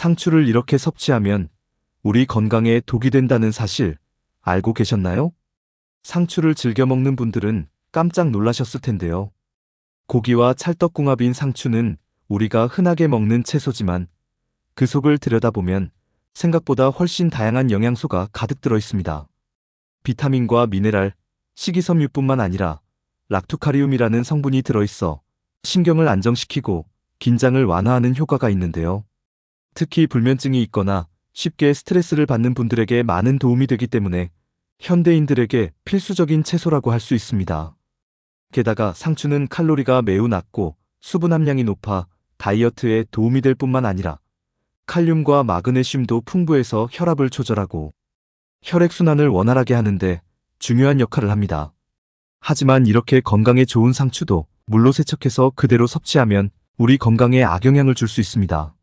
상추를 이렇게 섭취하면 우리 건강에 독이 된다는 사실 알고 계셨나요? 상추를 즐겨 먹는 분들은 깜짝 놀라셨을 텐데요. 고기와 찰떡궁합인 상추는 우리가 흔하게 먹는 채소지만 그 속을 들여다보면 생각보다 훨씬 다양한 영양소가 가득 들어 있습니다. 비타민과 미네랄, 식이섬유뿐만 아니라 락투카리움이라는 성분이 들어있어 신경을 안정시키고 긴장을 완화하는 효과가 있는데요. 특히 불면증이 있거나 쉽게 스트레스를 받는 분들에게 많은 도움이 되기 때문에 현대인들에게 필수적인 채소라고 할 수 있습니다. 게다가 상추는 칼로리가 매우 낮고 수분 함량이 높아 다이어트에 도움이 될 뿐만 아니라 칼륨과 마그네슘도 풍부해서 혈압을 조절하고 혈액순환을 원활하게 하는데 중요한 역할을 합니다. 하지만 이렇게 건강에 좋은 상추도 물로 세척해서 그대로 섭취하면 우리 건강에 악영향을 줄 수 있습니다.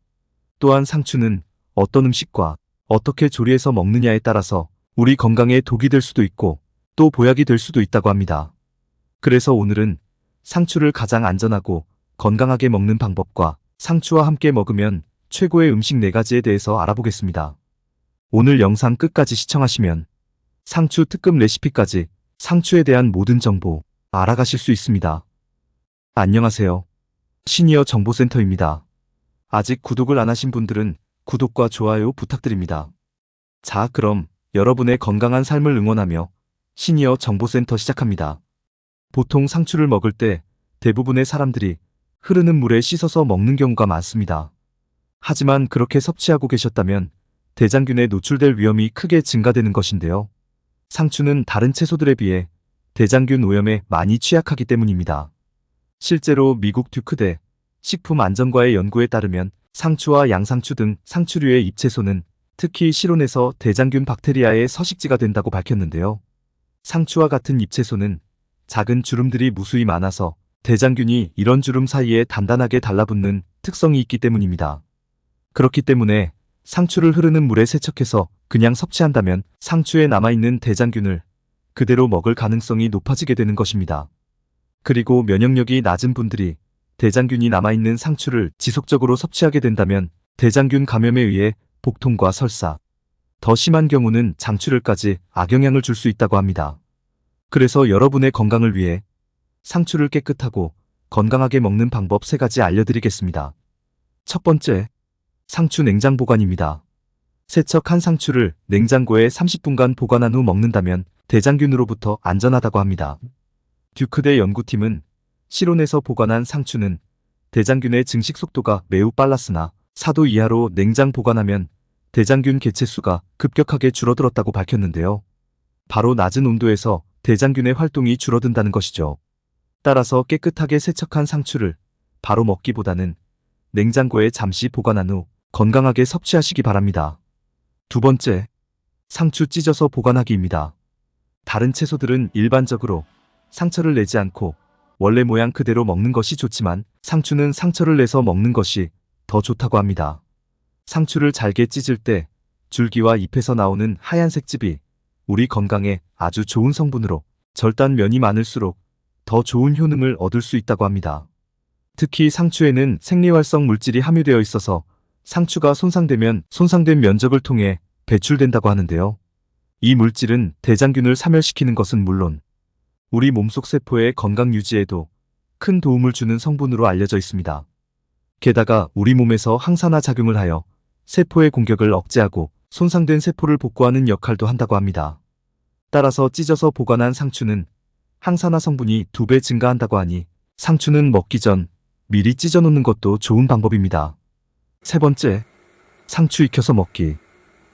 또한 상추는 어떤 음식과 어떻게 조리해서 먹느냐에 따라서 우리 건강에 독이 될 수도 있고 또 보약이 될 수도 있다고 합니다. 그래서 오늘은 상추를 가장 안전하고 건강하게 먹는 방법과 상추와 함께 먹으면 최고의 음식 4가지에 대해서 알아보겠습니다. 오늘 영상 끝까지 시청하시면 상추 특급 레시피까지 상추에 대한 모든 정보 알아가실 수 있습니다. 안녕하세요. 시니어 정보센터입니다. 아직 구독을 안 하신 분들은 구독과 좋아요 부탁드립니다. 자, 그럼 여러분의 건강한 삶을 응원하며 시니어 정보센터 시작합니다. 보통 상추를 먹을 때 대부분의 사람들이 흐르는 물에 씻어서 먹는 경우가 많습니다. 하지만 그렇게 섭취하고 계셨다면 대장균에 노출될 위험이 크게 증가되는 것인데요. 상추는 다른 채소들에 비해 대장균 오염에 많이 취약하기 때문입니다. 실제로 미국 듀크대 식품안전과의 연구에 따르면 상추와 양상추 등 상추류의 잎채소는 특히 실온에서 대장균 박테리아의 서식지가 된다고 밝혔는데요. 상추와 같은 잎채소는 작은 주름들이 무수히 많아서 대장균이 이런 주름 사이에 단단하게 달라붙는 특성이 있기 때문입니다. 그렇기 때문에 상추를 흐르는 물에 세척해서 그냥 섭취한다면 상추에 남아있는 대장균을 그대로 먹을 가능성이 높아지게 되는 것입니다. 그리고 면역력이 낮은 분들이 대장균이 남아있는 상추를 지속적으로 섭취하게 된다면 대장균 감염에 의해 복통과 설사, 더 심한 경우는 장출혈까지 악영향을 줄 수 있다고 합니다. 그래서 여러분의 건강을 위해 상추를 깨끗하고 건강하게 먹는 방법 3가지 알려드리겠습니다. 첫 번째, 상추 냉장 보관입니다. 세척한 상추를 냉장고에 30분간 보관한 후 먹는다면 대장균으로부터 안전하다고 합니다. 듀크대 연구팀은 실온에서 보관한 상추는 대장균의 증식 속도가 매우 빨랐으나 4도 이하로 냉장 보관하면 대장균 개체수가 급격하게 줄어들었다고 밝혔는데요. 바로 낮은 온도에서 대장균의 활동이 줄어든다는 것이죠. 따라서 깨끗하게 세척한 상추를 바로 먹기보다는 냉장고에 잠시 보관한 후 건강하게 섭취하시기 바랍니다. 두 번째, 상추 찢어서 보관하기입니다. 다른 채소들은 일반적으로 상처를 내지 않고 원래 모양 그대로 먹는 것이 좋지만 상추는 상처를 내서 먹는 것이 더 좋다고 합니다. 상추를 잘게 찢을 때 줄기와 잎에서 나오는 하얀색 즙이 우리 건강에 아주 좋은 성분으로 절단면이 많을수록 더 좋은 효능을 얻을 수 있다고 합니다. 특히 상추에는 생리활성 물질이 함유되어 있어서 상추가 손상되면 손상된 면적을 통해 배출된다고 하는데요. 이 물질은 대장균을 사멸시키는 것은 물론 우리 몸속 세포의 건강 유지에도 큰 도움을 주는 성분으로 알려져 있습니다. 게다가 우리 몸에서 항산화 작용을 하여 세포의 공격을 억제하고 손상된 세포를 복구하는 역할도 한다고 합니다. 따라서 찢어서 보관한 상추는 항산화 성분이 2배 증가한다고 하니 상추는 먹기 전 미리 찢어 놓는 것도 좋은 방법입니다. 세 번째, 상추 익혀서 먹기.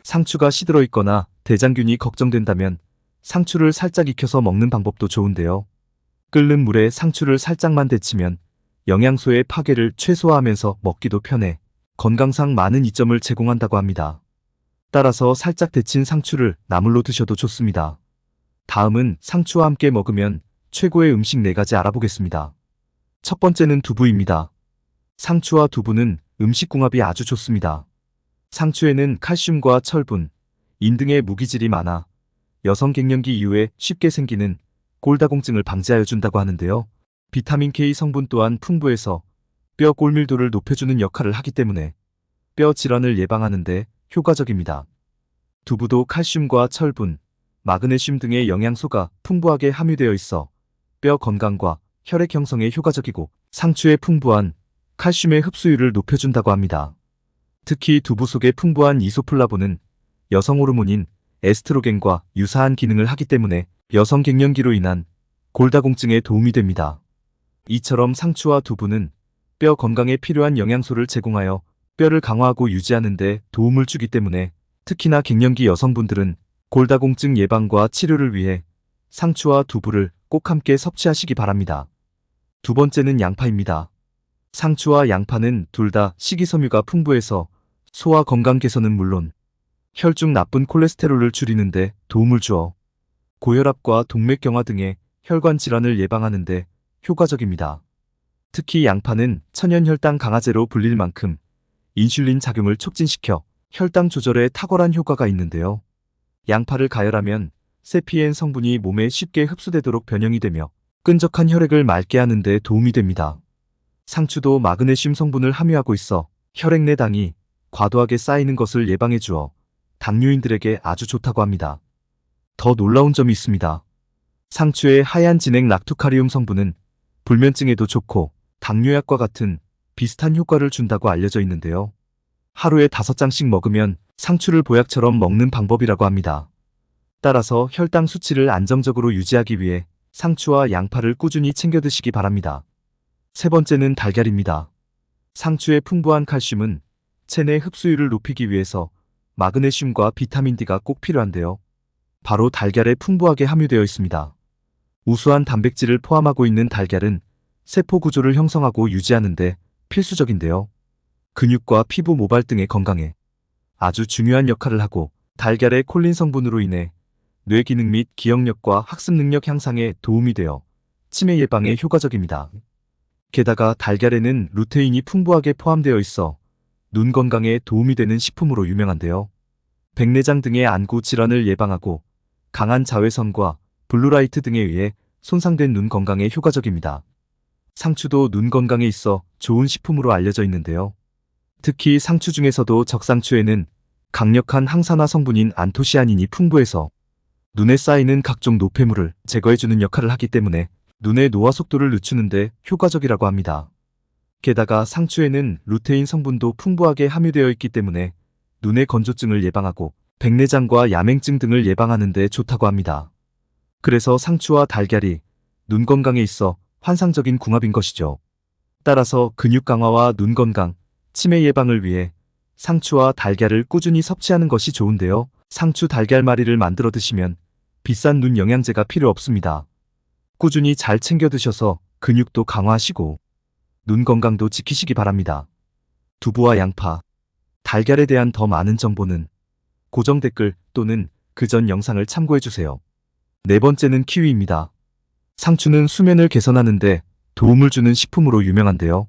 상추가 시들어 있거나 대장균이 걱정된다면 상추를 살짝 익혀서 먹는 방법도 좋은데요. 끓는 물에 상추를 살짝만 데치면 영양소의 파괴를 최소화하면서 먹기도 편해 건강상 많은 이점을 제공한다고 합니다. 따라서 살짝 데친 상추를 나물로 드셔도 좋습니다. 다음은 상추와 함께 먹으면 최고의 음식 4가지 알아보겠습니다. 첫 번째는 두부입니다. 상추와 두부는 음식 궁합이 아주 좋습니다. 상추에는 칼슘과 철분, 인 등의 무기질이 많아 여성 갱년기 이후에 쉽게 생기는 골다공증을 방지하여 준다고 하는데요. 비타민 K 성분 또한 풍부해서 뼈 골밀도를 높여주는 역할을 하기 때문에 뼈 질환을 예방하는데 효과적입니다. 두부도 칼슘과 철분, 마그네슘 등의 영양소가 풍부하게 함유되어 있어 뼈 건강과 혈액 형성에 효과적이고 상추의 풍부한 칼슘의 흡수율을 높여준다고 합니다. 특히 두부 속의 풍부한 이소플라본은 여성 호르몬인 에스트로겐과 유사한 기능을 하기 때문에 여성 갱년기로 인한 골다공증에 도움이 됩니다. 이처럼 상추와 두부는 뼈 건강에 필요한 영양소를 제공하여 뼈를 강화하고 유지하는 데 도움을 주기 때문에 특히나 갱년기 여성분들은 골다공증 예방과 치료를 위해 상추와 두부를 꼭 함께 섭취하시기 바랍니다. 두 번째는 양파입니다. 상추와 양파는 둘 다 식이섬유가 풍부해서 소화 건강 개선은 물론 혈중 나쁜 콜레스테롤을 줄이는 데 도움을 주어 고혈압과 동맥경화 등의 혈관 질환을 예방하는 데 효과적입니다. 특히 양파는 천연 혈당 강화제로 불릴 만큼 인슐린 작용을 촉진시켜 혈당 조절에 탁월한 효과가 있는데요. 양파를 가열하면 세피엔 성분이 몸에 쉽게 흡수되도록 변형이 되며 끈적한 혈액을 맑게 하는 데 도움이 됩니다. 상추도 마그네슘 성분을 함유하고 있어 혈액 내 당이 과도하게 쌓이는 것을 예방해 주어 당뇨인들에게 아주 좋다고 합니다. 더 놀라운 점이 있습니다. 상추의 하얀 진액 락투카리움 성분은 불면증에도 좋고 당뇨약과 같은 비슷한 효과를 준다고 알려져 있는데요. 하루에 5장씩 먹으면 상추를 보약처럼 먹는 방법이라고 합니다. 따라서 혈당 수치를 안정적으로 유지하기 위해 상추와 양파를 꾸준히 챙겨 드시기 바랍니다. 세 번째는 달걀입니다. 상추의 풍부한 칼슘은 체내 흡수율을 높이기 위해서 마그네슘과 비타민 D가 꼭 필요한데요. 바로 달걀에 풍부하게 함유되어 있습니다. 우수한 단백질을 포함하고 있는 달걀은 세포 구조를 형성하고 유지하는데 필수적인데요. 근육과 피부 모발 등의 건강에 아주 중요한 역할을 하고 달걀의 콜린 성분으로 인해 뇌 기능 및 기억력과 학습 능력 향상에 도움이 되어 치매 예방에 효과적입니다. 게다가 달걀에는 루테인이 풍부하게 포함되어 있어 눈 건강에 도움이 되는 식품으로 유명한데요. 백내장 등의 안구 질환을 예방하고 강한 자외선과 블루라이트 등에 의해 손상된 눈 건강에 효과적입니다. 상추도 눈 건강에 있어 좋은 식품으로 알려져 있는데요. 특히 상추 중에서도 적상추에는 강력한 항산화 성분인 안토시아닌이 풍부해서 눈에 쌓이는 각종 노폐물을 제거해주는 역할을 하기 때문에 눈의 노화 속도를 늦추는 데 효과적이라고 합니다. 게다가 상추에는 루테인 성분도 풍부하게 함유되어 있기 때문에 눈의 건조증을 예방하고 백내장과 야맹증 등을 예방하는 데 좋다고 합니다. 그래서 상추와 달걀이 눈 건강에 있어 환상적인 궁합인 것이죠. 따라서 근육 강화와 눈 건강, 치매 예방을 위해 상추와 달걀을 꾸준히 섭취하는 것이 좋은데요. 상추 달걀말이를 만들어 드시면 비싼 눈 영양제가 필요 없습니다. 꾸준히 잘 챙겨 드셔서 근육도 강화하시고 눈 건강도 지키시기 바랍니다. 두부와 양파, 달걀에 대한 더 많은 정보는 고정 댓글 또는 그 전 영상을 참고해주세요. 네 번째는 키위입니다. 상추는 수면을 개선하는 데 도움을 주는 식품으로 유명한데요.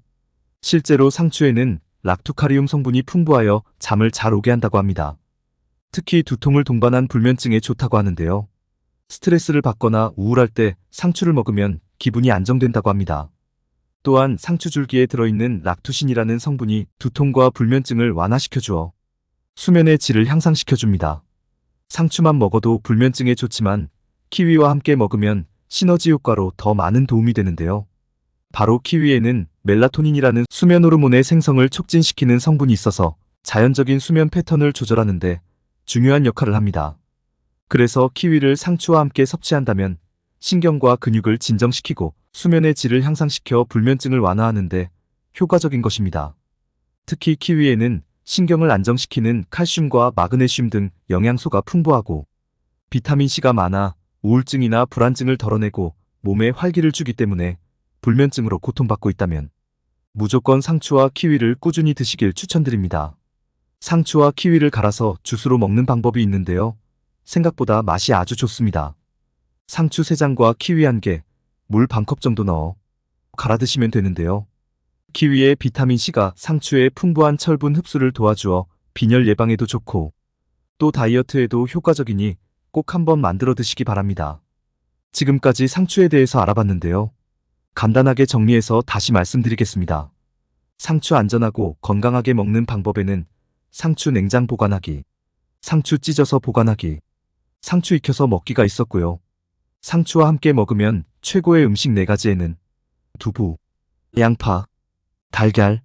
실제로 상추에는 락투카리움 성분이 풍부하여 잠을 잘 오게 한다고 합니다. 특히 두통을 동반한 불면증에 좋다고 하는데요. 스트레스를 받거나 우울할 때 상추를 먹으면 기분이 안정된다고 합니다. 또한 상추 줄기에 들어있는 락투신이라는 성분이 두통과 불면증을 완화시켜주어 수면의 질을 향상시켜줍니다. 상추만 먹어도 불면증에 좋지만 키위와 함께 먹으면 시너지 효과로 더 많은 도움이 되는데요. 바로 키위에는 멜라토닌이라는 수면 호르몬의 생성을 촉진시키는 성분이 있어서 자연적인 수면 패턴을 조절하는 데 중요한 역할을 합니다. 그래서 키위를 상추와 함께 섭취한다면 신경과 근육을 진정시키고 수면의 질을 향상시켜 불면증을 완화하는 데 효과적인 것입니다. 특히 키위에는 신경을 안정시키는 칼슘과 마그네슘 등 영양소가 풍부하고 비타민C가 많아 우울증이나 불안증을 덜어내고 몸에 활기를 주기 때문에 불면증으로 고통받고 있다면 무조건 상추와 키위를 꾸준히 드시길 추천드립니다. 상추와 키위를 갈아서 주스로 먹는 방법이 있는데요. 생각보다 맛이 아주 좋습니다. 상추 3장과 키위 1개, 물 반컵 정도 넣어 갈아 드시면 되는데요. 키위의 비타민C가 상추의 풍부한 철분 흡수를 도와주어 빈혈 예방에도 좋고 또 다이어트에도 효과적이니 꼭 한번 만들어 드시기 바랍니다. 지금까지 상추에 대해서 알아봤는데요. 간단하게 정리해서 다시 말씀드리겠습니다. 상추 안전하고 건강하게 먹는 방법에는 상추 냉장 보관하기, 상추 찢어서 보관하기, 상추 익혀서 먹기가 있었고요. 상추와 함께 먹으면 최고의 음식 4가지에는 두부, 양파, 달걀,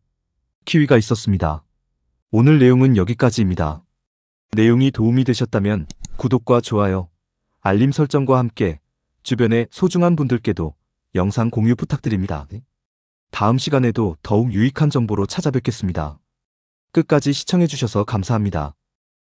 키위가 있었습니다. 오늘 내용은 여기까지입니다. 내용이 도움이 되셨다면 구독과 좋아요, 알림 설정과 함께 주변의 소중한 분들께도 영상 공유 부탁드립니다. 다음 시간에도 더욱 유익한 정보로 찾아뵙겠습니다. 끝까지 시청해주셔서 감사합니다.